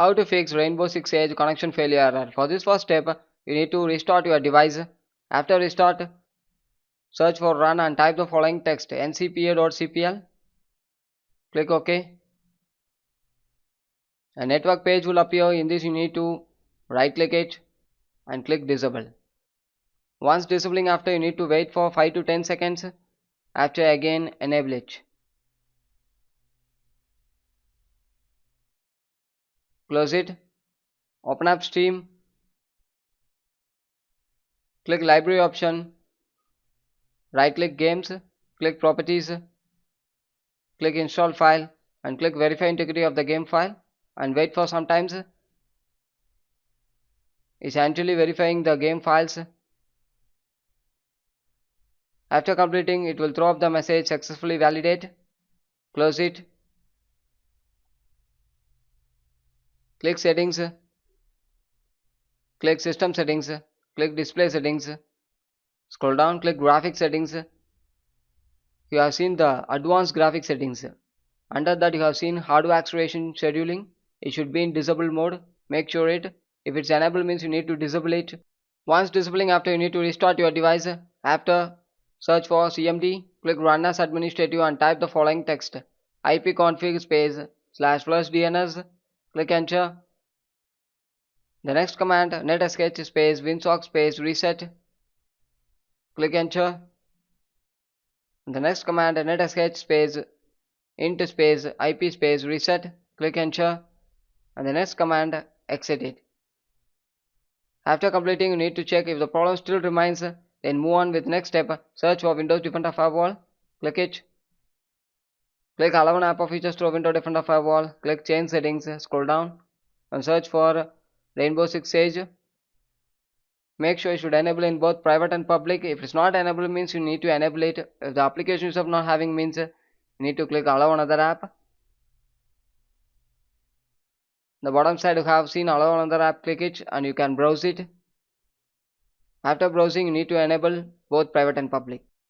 How to fix Rainbow Six Siege connection failure error. For this first step, you need to restart your device. After restart, search for run and type the following text ncpa.cpl. Click OK. A network page will appear. In this you need to right click it and click disable. Once disabling, after you need to wait for 5 to 10 seconds. After again enable it. Close it. Open up Steam. Click library option. Right click games. Click properties. Click install file and click verify integrity of the game file and wait for some times. It's actually verifying the game files. After completing, it will throw up the message successfully validate. Close it. Click settings. Click system settings. Click display settings. Scroll down, click graphic settings. You have seen the advanced graphic settings. Under that you have seen hardware acceleration scheduling. It should be in disabled mode. Make sure it. If it's enabled means you need to disable it. Once disabling, after you need to restart your device. After search for CMD, click run as administrative and type the following text ipconfig space /DNS. Click enter. The next command netsh space winsock space reset. Click enter. The next command netsh space int space ip space reset. Click enter. And the next command exit it. After completing, you need to check if the problem still remains, then move on with next step. Search for Windows Defender Firewall. Click it. Click Allow an app or features to Windows Defender Firewall. Click change settings. Scroll down and search for Rainbow Six Siege. Make sure you should enable in both private and public. If it's not enabled means you need to enable it. If the application is of not having means you need to click allow another app. The bottom side you have seen allow another app, click it and you can browse it. After browsing you need to enable both private and public.